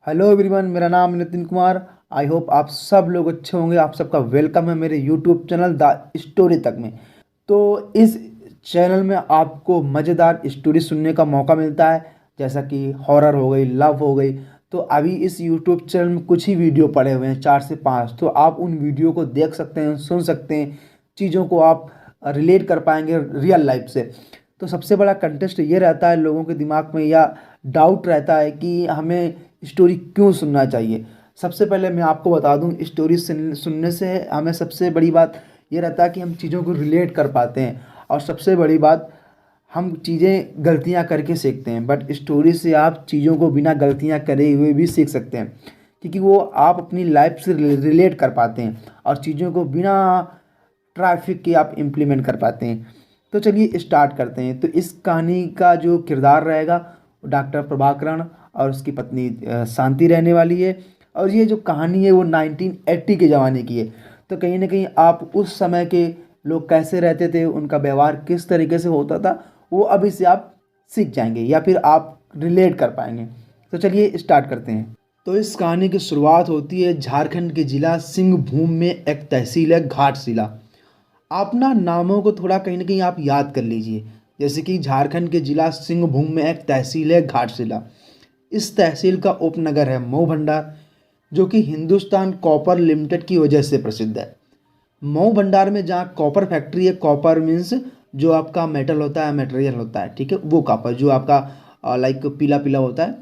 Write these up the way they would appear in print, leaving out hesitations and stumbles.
Hello everyone, मेरा नाम Nitin Kumar. I hope आप सब लोग अच्छे होंगे। आप सबका वेलकम है मेरे यूट्यूब चैनल द स्टोरी तक में। तो इस चैनल में आपको मज़ेदार स्टोरी सुनने का मौका मिलता है, जैसा कि हॉरर हो गई, लव हो गई। तो अभी इस यूट्यूब चैनल में कुछ ही वीडियो पड़े हुए हैं, 4 से 5। तो आप उन वीडियो को देख सकते हैं, सुन सकते हैं, चीज़ों को आप रिलेट कर पाएंगे रियल लाइफ से। तो सबसे बड़ा कंटेस्ट ये रहता है, लोगों के दिमाग में या डाउट रहता है कि हमें स्टोरी क्यों सुनना चाहिए। सबसे पहले मैं आपको बता दूं, स्टोरी सुनने से हमें सबसे बड़ी बात ये रहता है कि हम चीज़ों को रिलेट कर पाते हैं। और सबसे बड़ी बात, हम चीज़ें गलतियां करके सीखते हैं, बट स्टोरी से आप चीज़ों को बिना गलतियां करे हुए भी सीख सकते हैं, क्योंकि वो आप अपनी लाइफ से रिलेट कर पाते हैं और चीज़ों को बिना ट्रैफिक के आप इम्प्लीमेंट कर पाते हैं। तो चलिए स्टार्ट करते हैं। तो इस कहानी का जो किरदार रहेगा वो डॉक्टर प्रभाकरण और उसकी पत्नी शांति रहने वाली है। और ये जो कहानी है वो 1980 के ज़माने की है। तो कहीं ना कहीं आप उस समय के लोग कैसे रहते थे, उनका व्यवहार किस तरीके से होता था, वो अभी से आप सीख जाएंगे या फिर आप रिलेट कर पाएंगे। तो चलिए स्टार्ट करते हैं। तो इस कहानी की शुरुआत होती है झारखंड के जिला सिंहभूम में एक तहसील है घाटशिला। आप ना नामों को थोड़ा कहीं ना कहीं आप याद कर लीजिए। जैसे कि झारखंड के जिला सिंहभूम में एक तहसील है घाटशिला। इस तहसील का उपनगर है मऊ भंडार, जो कि हिंदुस्तान कॉपर लिमिटेड की वजह से प्रसिद्ध है। मऊ भंडार में जहाँ कॉपर फैक्ट्री है, कॉपर मीन्स जो आपका मेटल होता है, मटेरियल होता है, ठीक है, वो कॉपर जो आपका लाइक पीला पीला होता है।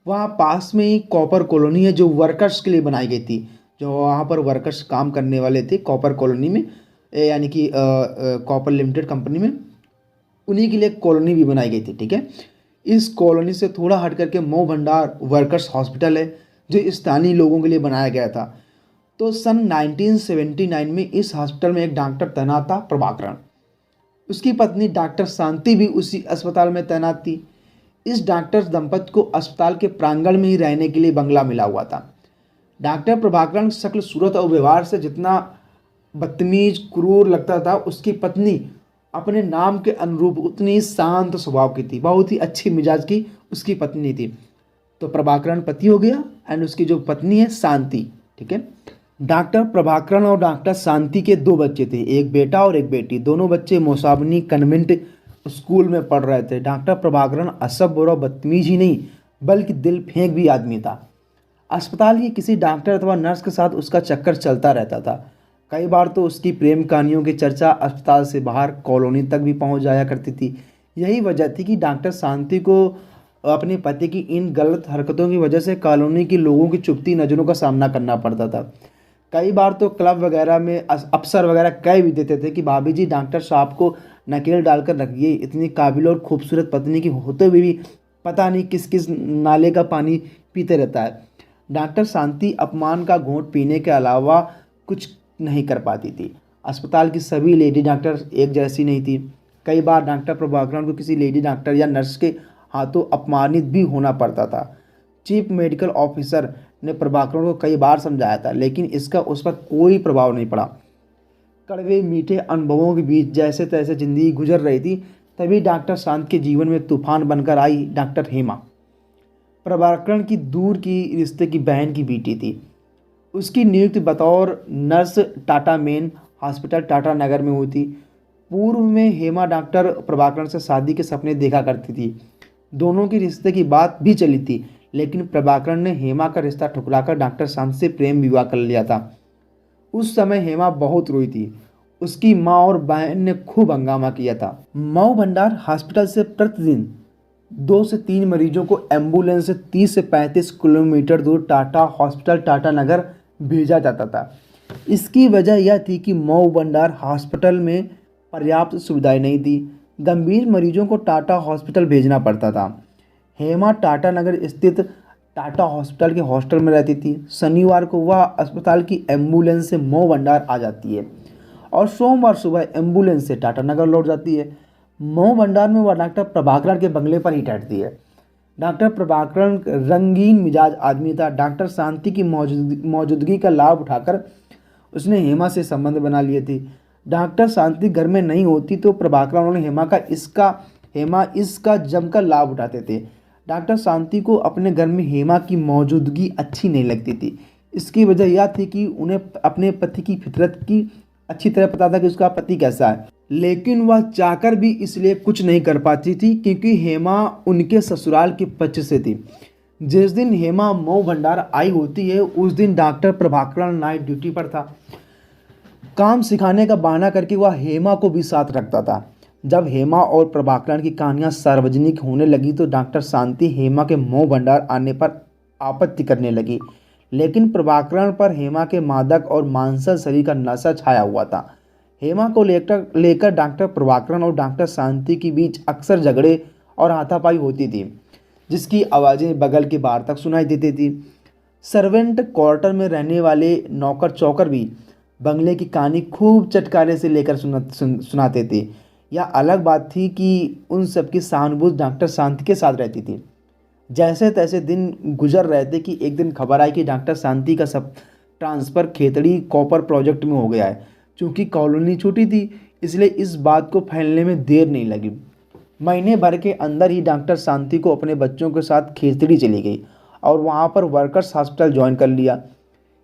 वहाँ पास में ही कॉपर कॉलोनी है जो वर्कर्स के लिए बनाई गई थी। जो वहाँ पर वर्कर्स काम करने वाले थे कॉपर कॉलोनी में, यानी कि कॉपर लिमिटेड कंपनी में, उन्हीं के लिए कॉलोनी भी बनाई गई थी, ठीक है। इस कॉलोनी से थोड़ा हट करके मऊ भंडार वर्कर्स हॉस्पिटल है, जो स्थानीय लोगों के लिए बनाया गया था। तो सन 1979 में इस हॉस्पिटल में एक डॉक्टर तैनात था, प्रभाकरण। उसकी पत्नी डॉक्टर शांति भी उसी अस्पताल में तैनात थी। इस डॉक्टर दंपति को अस्पताल के प्रांगण में ही रहने के लिए बंगला मिला हुआ था। डॉक्टर प्रभाकरण शक्ल सूरत और व्यवहार से जितना बदतमीज क्रूर लगता था, उसकी पत्नी अपने नाम के अनुरूप उतनी ही शांत स्वभाव की थी, बहुत ही अच्छी मिजाज की उसकी पत्नी थी। तो प्रभाकरण पति हो गया एंड उसकी जो पत्नी है शांति, ठीक है। डॉक्टर प्रभाकरण और डॉक्टर शांति के 2 बच्चे थे, एक बेटा और एक बेटी। दोनों बच्चे मोसाबनी कन्वेंट स्कूल में पढ़ रहे थे। डॉक्टर प्रभाकरण असभ्य और बदतमीज ही नहीं बल्कि दिल फेंक भी आदमी था। अस्पताल के किसी डॉक्टर अथवा नर्स के साथ उसका चक्कर चलता रहता था। कई बार तो उसकी प्रेम कहानियों की चर्चा अस्पताल से बाहर कॉलोनी तक भी पहुंच जाया करती थी। यही वजह थी कि डॉक्टर शांति को अपने पति की इन गलत हरकतों की वजह से कॉलोनी के लोगों की चुभती नज़रों का सामना करना पड़ता था। कई बार तो क्लब वगैरह में अफसर वगैरह कह भी देते थे कि भाभी जी, डॉक्टर साहब को नकेल डालकर रखिए, इतनी काबिल और खूबसूरत पत्नी की होते हुए भी पता नहीं किस किस नाले का पानी पीते रहता है। डॉक्टर शांति अपमान का घूंट पीने के अलावा कुछ नहीं कर पाती थी। अस्पताल की सभी लेडी डॉक्टर एक जैसी नहीं थी। कई बार डॉक्टर प्रभाकरण को किसी लेडी डॉक्टर या नर्स के हाथों अपमानित भी होना पड़ता था। चीफ मेडिकल ऑफिसर ने प्रभाकरण को कई बार समझाया था, लेकिन इसका उस पर कोई प्रभाव नहीं पड़ा। कड़वे मीठे अनुभवों के बीच जैसे तैसे जिंदगी गुजर रही थी, तभी डॉक्टर शांत के जीवन में तूफान बनकर आई डॉक्टर हेमा। प्रभाकरण की दूर की रिश्ते की बहन की बेटी थी। उसकी नियुक्ति बतौर nurse Tata main hospital Tata Nagar में हुई थी। पूर्व में हेमा डॉक्टर प्रभाकरण से शादी के सपने देखा करती थी। दोनों की रिश्ते की बात भी चली थी, लेकिन प्रभाकरण ने हेमा का रिश्ता ठुकराकर डॉक्टर शांत से प्रेम विवाह कर लिया था। उस समय हेमा बहुत रोई थी। उसकी माँ और बहन ने खूब हंगामा किया था। मऊ भंडार हॉस्पिटल से प्रतिदिन 2 से 3 मरीजों को एम्बुलेंस से 30 से 35 किलोमीटर दूर टाटा हॉस्पिटल टाटा नगर भेजा जाता था। इसकी वजह यह थी कि मऊ भंडार हॉस्पिटल में पर्याप्त सुविधाएं नहीं थी। गंभीर मरीजों को टाटा हॉस्पिटल भेजना पड़ता था। हेमा टाटा नगर स्थित टाटा हॉस्पिटल के हॉस्टल में रहती थी। शनिवार को वह अस्पताल की एम्बुलेंस से मऊ भंडार आ जाती है और सोमवार सुबह एम्बुलेंस से टाटा नगर लौट जाती है। मऊ भंडार में वह डॉक्टर प्रभाकरण के बंगले पर ही ठहरती है। डॉक्टर प्रभाकरण रंगीन मिजाज आदमी था। डॉक्टर शांति की मौजूदगी का लाभ उठाकर उसने हेमा से संबंध बना लिए थे। डॉक्टर शांति घर में नहीं होती तो प्रभाकरण और हेमा इसका जमकर लाभ उठाते थे। डॉक्टर शांति को अपने घर में हेमा की मौजूदगी अच्छी नहीं लगती थी। इसकी वजह यह थी कि उन्हें अपने पति की फितरत की अच्छी तरह पता था कि उसका पति कैसा है, लेकिन वह चाहकर भी इसलिए कुछ नहीं कर पाती थी क्योंकि हेमा उनके ससुराल के पक्ष से थी। जिस दिन हेमा मऊ भंडार आई होती है उस दिन डॉक्टर प्रभाकरण नाइट ड्यूटी पर था। काम सिखाने का बहाना करके वह हेमा को भी साथ रखता था। जब हेमा और प्रभाकरण की कहानियां सार्वजनिक होने लगी तो डॉक्टर शांति हेमा के मऊ भंडार आने पर आपत्ति करने लगी, लेकिन प्रभाकरण पर हेमा के मादक और मांसल शरीर का नशा छाया हुआ था। हेमा को लेकर डॉक्टर प्रभाकरण और डॉक्टर शांति के बीच अक्सर झगड़े और हाथापाई होती थी, जिसकी आवाज़ें बगल के बाहर तक सुनाई देती थी। सर्वेंट क्वार्टर में रहने वाले नौकर चौकर भी बंगले की कहानी खूब चटकारे से लेकर सुनाते थे। यह अलग बात थी कि उन सबकी सहानुभूति डॉक्टर शांति के साथ रहती थी। जैसे तैसे दिन गुजर रहे थे कि एक दिन खबर आई कि डॉक्टर शांति का सब ट्रांसफ़र खेतड़ी कॉपर प्रोजेक्ट में हो गया है। चूँकि कॉलोनी छोटी थी इसलिए इस बात को फैलने में देर नहीं लगी। महीने भर के अंदर ही डॉक्टर शांति को अपने बच्चों के साथ खेतड़ी चली गई और वहाँ पर वर्कर्स हॉस्पिटल ज्वाइन कर लिया।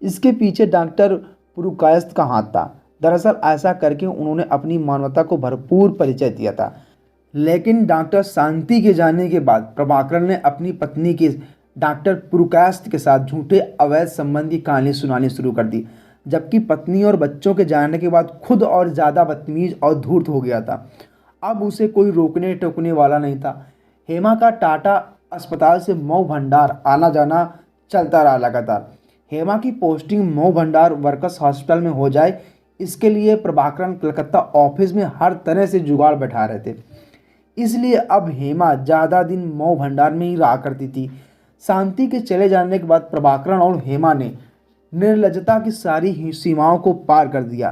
इसके पीछे डॉक्टर पुरुकायस्थ का हाथ था। दरअसल ऐसा करके उन्होंने अपनी मानवता को भरपूर परिचय दिया था। लेकिन डॉक्टर शांति के जाने के बाद प्रभाकरण ने अपनी पत्नी के डॉक्टर पुरुकायस्थ के साथ झूठे अवैध संबंध की कहानी सुनानी शुरू कर दी, जबकि पत्नी और बच्चों के जाने के बाद खुद और ज़्यादा बदतमीज और धूर्त हो गया था। अब उसे कोई रोकने टोकने वाला नहीं था। हेमा का टाटा अस्पताल से मऊ भंडार आना जाना चलता रहा लगातार। हेमा की पोस्टिंग मऊ भंडार वर्कर्स हॉस्पिटल में हो जाए, इसके लिए प्रभाकरण कलकत्ता ऑफिस में हर तरह से जुगाड़ बैठा रहे थे। इसलिए अब हेमा ज़्यादा दिन मऊ भंडार में ही रहा करती थी। शांति के चले जाने के बाद प्रभाकरण और हेमा ने निर्लज्जता की सारी सीमाओं को पार कर दिया।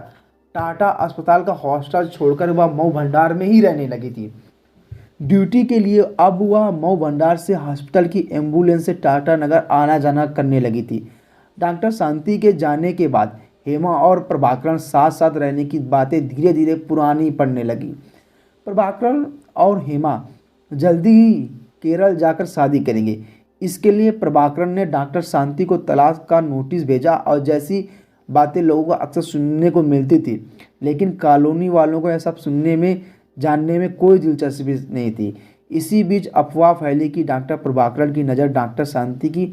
टाटा अस्पताल का हॉस्टल छोड़कर वह मऊ भंडार में ही रहने लगी थी। ड्यूटी के लिए अब वह मऊ भंडार से हॉस्पिटल की एम्बुलेंस से टाटा नगर आना जाना करने लगी थी। डॉक्टर शांति के जाने के बाद हेमा और प्रभाकरण साथ साथ रहने की बातें धीरे धीरे पुरानी पड़ने लगी। प्रभाकरण और हेमा जल्दी ही केरल जाकर शादी करेंगे। इसके लिए प्रभाकरण ने डॉक्टर शांति को तलाक का नोटिस भेजा और जैसी बातें लोगों को अक्सर सुनने को मिलती थी, लेकिन कॉलोनी वालों को यह सब सुनने में जानने में कोई दिलचस्पी नहीं थी। इसी बीच अफवाह फैली कि डॉक्टर प्रभाकरण की नज़र डॉक्टर शांति की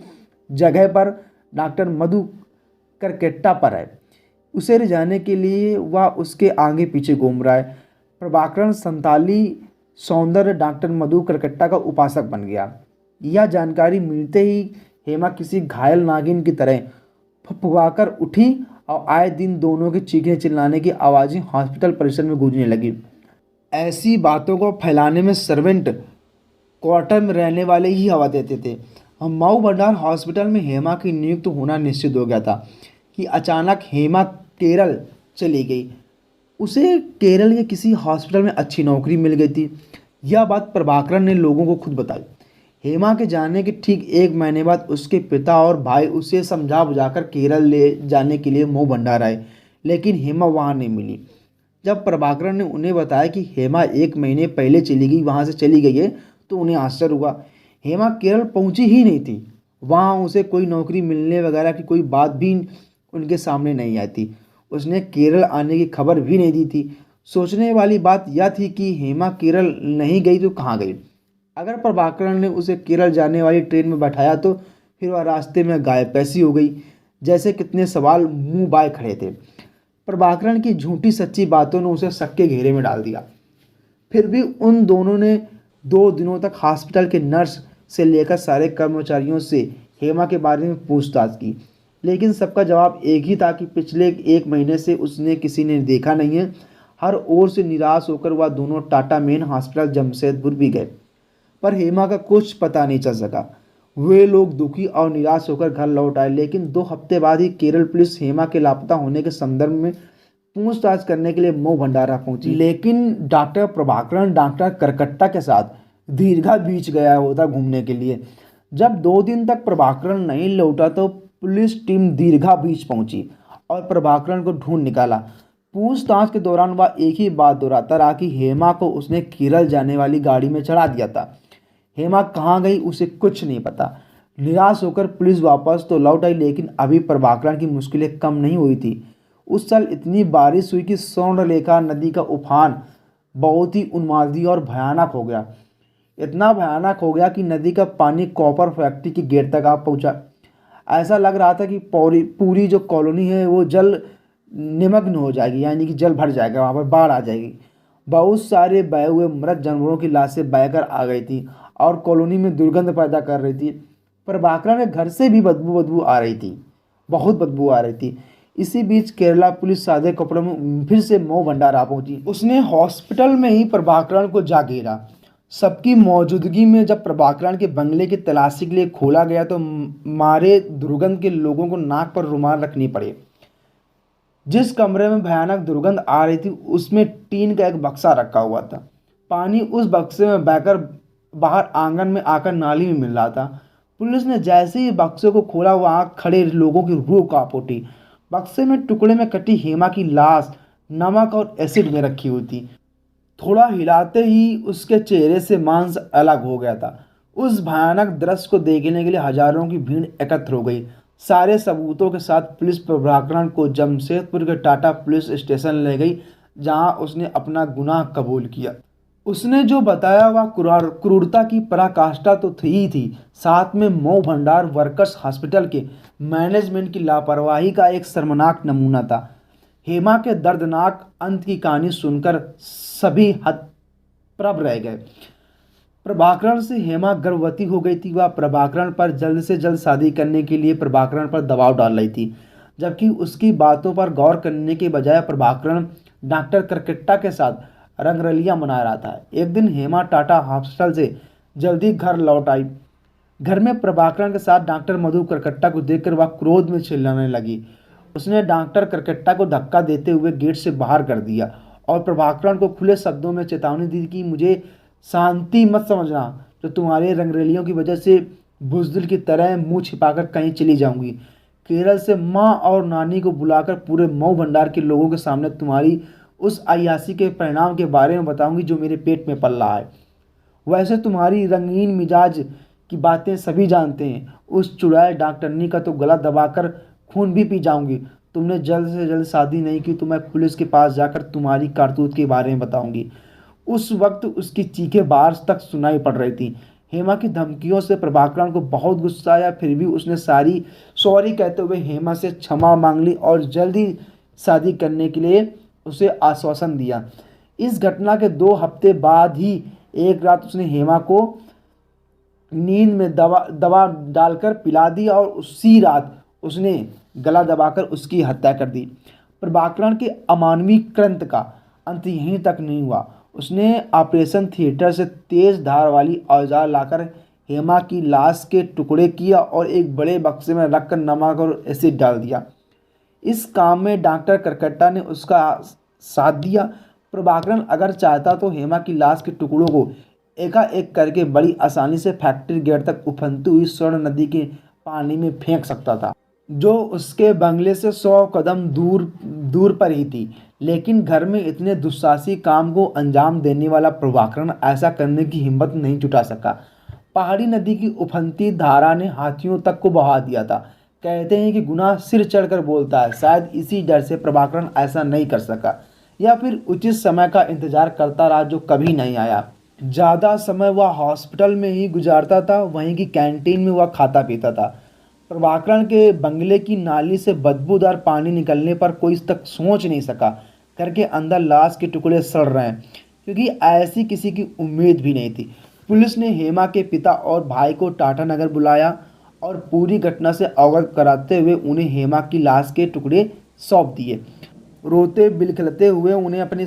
जगह पर डॉक्टर मधु करकेट्टा पर है। उसे रिझाने के लिए वह उसके आगे पीछे घूम रहा है। प्रभाकरण संताली सौंदर्य डॉक्टर मधु करकट्टा का उपासक बन गया। यह जानकारी मिलते ही हेमा किसी घायल नागिन की तरह फुफुकाकर उठी और आए दिन दोनों के चीखने चिल्लाने की आवाज़ें हॉस्पिटल परिसर में गूंजने लगी। ऐसी बातों को फैलाने में सर्वेंट क्वार्टर में रहने वाले ही हवा देते थे। हम मऊ भंडार हॉस्पिटल में हेमा की नियुक्त होना निश्चित हो गया था कि अचानक हेमा केरल चली गई। उसे केरल के किसी हॉस्पिटल में अच्छी नौकरी मिल गई थी। यह बात प्रभाकरण ने लोगों को खुद बताई। हेमा के जाने के ठीक एक महीने बाद उसके पिता और भाई उसे समझा बुझाकर केरल ले जाने के लिए मऊ भंडार आए, लेकिन हेमा वहाँ नहीं मिली। जब प्रभाकरण ने उन्हें बताया कि हेमा 1 महीने पहले वहाँ से चली गई है, तो उन्हें आश्चर्य हुआ। हेमा केरल पहुँची ही नहीं थी। वहाँ उसे कोई नौकरी मिलने वगैरह की कोई बात भी उनके सामने नहीं आई थी। उसने केरल आने की खबर भी नहीं दी थी। सोचने वाली बात यह थी कि हेमा केरल नहीं गई तो कहाँ गई। अगर प्रभाकरण ने उसे केरल जाने वाली ट्रेन में बैठाया तो फिर वह रास्ते में गायब कैसी हो गई। जैसे कितने सवाल मुंह बाए खड़े थे। प्रभाकरण की झूठी सच्ची बातों ने उसे शक के घेरे में डाल दिया। फिर भी उन दोनों ने 2 दिनों तक हॉस्पिटल के नर्स से लेकर सारे कर्मचारियों से हेमा के बारे में पूछताछ की, लेकिन सबका जवाब एक ही था कि पिछले 1 महीने से उसने किसी ने देखा नहीं है। हर ओर से निराश होकर वह दोनों टाटा मेन हॉस्पिटल जमशेदपुर भी गए, पर हेमा का कुछ पता नहीं चल सका। वे लोग दुखी और निराश होकर घर लौट आए, लेकिन 2 हफ्ते बाद ही केरल पुलिस हेमा के लापता होने के संदर्भ में पूछताछ करने के लिए मऊ भंडारा पहुंची। लेकिन डॉक्टर प्रभाकरण डॉक्टर करकट्टा के साथ दीर्घा बीच गया होता घूमने के लिए। जब 2 दिन तक प्रभाकरण नहीं लौटा तो पुलिस टीम दीर्घा बीच पहुंची और प्रभाकरण को ढूंढ निकाला। पूछताछ के दौरान वह एक ही बात दोहराता रहा कि हेमा को उसने केरल जाने वाली गाड़ी में चढ़ा दिया था। हेमा कहाँ गई उसे कुछ नहीं पता। निराश होकर पुलिस वापस तो लौट आई, लेकिन अभी प्रभाकरण की मुश्किलें कम नहीं हुई थी। उस साल इतनी बारिश हुई कि स्वर्णरेखा नदी का उफान बहुत ही उन्मादी और भयानक हो गया। इतना भयानक हो गया कि नदी का पानी कॉपर फैक्ट्री के गेट तक आ पहुंचा। ऐसा लग रहा था कि पूरी पूरी जो कॉलोनी है वो जल निमग्न हो जाएगी, यानी कि जल भर जाएगा, वहाँ पर बाढ़ आ जाएगी। बहुत सारे बहे हुए मृत जानवरों की लाशें बहकर आ गई थी और कॉलोनी में दुर्गंध पैदा कर रही थी। प्रभाकरण के घर से भी बदबू बदबू आ रही थी, बहुत बदबू आ रही थी। इसी बीच केरला पुलिस सादे कपड़ों में फिर से मऊ भंडार आ पहुंची। उसने हॉस्पिटल में ही प्रभाकरण को जा घेरा। सबकी मौजूदगी में जब प्रभाकरण के बंगले की तलाशी के लिए खोला गया तो मारे दुर्गंध के लोगों को नाक पर रुमाल रखनी पड़े। जिस कमरे में भयानक दुर्गंध आ रही थी उसमें टीन का एक बक्सा रखा हुआ था। पानी उस बक्से में बहकर बाहर आंगन में आकर नाली में मिल रहा था। पुलिस ने जैसे ही बक्से को खोला वहां खड़े लोगों की रूह कांप उठी। बक्से में टुकड़े में कटी हेमा की लाश नमक और एसिड में रखी हुई थी। थोड़ा हिलाते ही उसके चेहरे से मांस अलग हो गया था। उस भयानक दृश्य को देखने के लिए हजारों की भीड़ एकत्र हो गई। सारे सबूतों के साथ पुलिस प्रभाकरण को जमशेदपुर के टाटा पुलिस स्टेशन ले गई, जहां उसने अपना गुनाह कबूल किया। उसने जो बताया वह क्रूरता की पराकाष्ठा तो थी ही थी, साथ में मऊ भंडार वर्कर्स हॉस्पिटल के मैनेजमेंट की लापरवाही का एक शर्मनाक नमूना था। हेमा के दर्दनाक अंत की कहानी सुनकर सभी हतप्रभ रह गए। प्रभाकरण से हेमा गर्भवती हो गई थी। वह प्रभाकरण पर जल्द से जल्द शादी करने के लिए प्रभाकरण पर दबाव डाल रही थी, जबकि उसकी बातों पर गौर करने के बजाय प्रभाकरण डॉक्टर करकट्टा के साथ रंगरलियां मना रहा था। एक दिन हेमा टाटा हॉस्पिटल से जल्दी घर लौट आई। घर में प्रभाकरण के साथ डॉक्टर मधु करकट्टा को देखकर वह क्रोध में चिल्लाने लगी। उसने डॉक्टर करकट्टा को धक्का देते हुए गेट से बाहर कर दिया और प्रभाकरण को खुले शब्दों में चेतावनी दी कि मुझे शांति मत समझना, तो तुम्हारे रंगरेलियों की वजह से बुजदिल की तरह मुंह छिपाकर कहीं चली जाऊंगी। केरल से माँ और नानी को बुलाकर पूरे मऊ भंडार के लोगों के सामने तुम्हारी उस अय्याशी के परिणाम के बारे में बताऊंगी जो मेरे पेट में पल रहा है। वैसे तुम्हारी रंगीन मिजाज की बातें सभी जानते हैं। उस चुड़ैल डॉक्टरनी का तो गला दबाकर खून भी पी जाऊंगी। तुमने जल्द से जल्द शादी नहीं की तो मैं पुलिस के पास जाकर तुम्हारी कारतूत के बारे में बताऊंगी। उस वक्त उसकी चीखें बाहर तक सुनाई पड़ रही थी। हेमा की धमकियों से प्रभाकरण को बहुत गुस्सा आया, फिर भी उसने सॉरी कहते हुए हेमा से क्षमा मांग ली और जल्दी शादी करने के लिए उसे आश्वासन दिया। इस घटना के 2 हफ्ते बाद ही एक रात उसने हेमा को नींद में दवा डालकर पिला दी और उसी रात उसने गला दबाकर उसकी हत्या कर दी। प्रभाकरण के अमानवीय कृत्य का अंत यहीं तक नहीं हुआ। उसने ऑपरेशन थिएटर से तेज धार वाली औजार लाकर हेमा की लाश के टुकड़े किया और एक बड़े बक्से में रखकर नमक और एसिड डाल दिया। इस काम में डॉक्टर करकट्टा ने उसका साथ दिया। प्रभाकरण अगर चाहता तो हेमा की लाश के टुकड़ों को एकाएक करके बड़ी आसानी से फैक्ट्री गेट तक उफनती हुई स्वर्ण नदी के पानी में फेंक सकता था, जो उसके बंगले से 100 कदम दूर पर ही थी। लेकिन घर में इतने दुस्साहसी काम को अंजाम देने वाला प्रभाकरण ऐसा करने की हिम्मत नहीं जुटा सका। पहाड़ी नदी की उफनती धारा ने हाथियों तक को बहा दिया था। कहते हैं कि गुनाह सिर चढ़कर बोलता है। शायद इसी डर से प्रभाकरण ऐसा नहीं कर सका, या फिर उचित समय का इंतजार करता रहा जो कभी नहीं आया। ज़्यादा समय वह हॉस्पिटल में ही गुजारता था, वहीं की कैंटीन में वह खाता पीता था। प्रभाकरण के बंगले की नाली से बदबूदार पानी निकलने पर कोई तक सोच नहीं सका घर के अंदर लाश के टुकड़े सड़ रहे हैं, क्योंकि ऐसी किसी की उम्मीद भी नहीं थी। पुलिस ने हेमा के पिता और भाई को टाटा नगर बुलाया और पूरी घटना से अवगत कराते हुए उन्हें हेमा की लाश के टुकड़े सौंप दिए। रोते बिलखलते हुए उन्हें अपने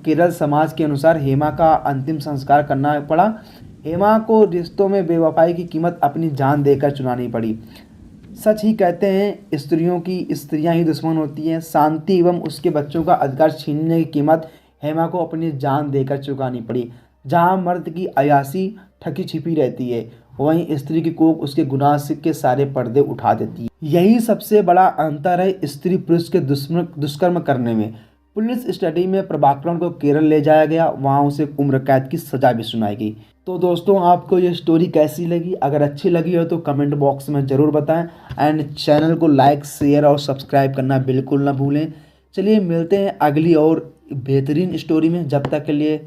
केरल समाज के अनुसार हेमा का अंतिम संस्कार करना पड़ा। हेमा को रिश्तों में बेवफाई की कीमत अपनी जान देकर चुकानी पड़ी। सच ही कहते हैं स्त्रियां ही दुश्मन होती हैं। शांति एवं उसके बच्चों का अधिकार छीनने की कीमत हेमा को अपनी जान देकर चुकानी पड़ी। जहां मर्द की अय्याशी ठकी छिपी रहती है, वहीं स्त्री की कोख उसके गुनाह के सारे पर्दे उठा देती है। यही सबसे बड़ा अंतर है स्त्री पुरुष के दुष्कर्म करने में। पुलिस स्टडी में प्रभाकरण को केरल ले जाया गया, वहाँ उसे उम्र कैद की सज़ा भी सुनाई गई। तो दोस्तों आपको ये स्टोरी कैसी लगी? अगर अच्छी लगी हो तो कमेंट बॉक्स में ज़रूर बताएं एंड चैनल को लाइक शेयर और सब्सक्राइब करना बिल्कुल ना भूलें। चलिए मिलते हैं अगली और बेहतरीन स्टोरी में, जब तक के लिए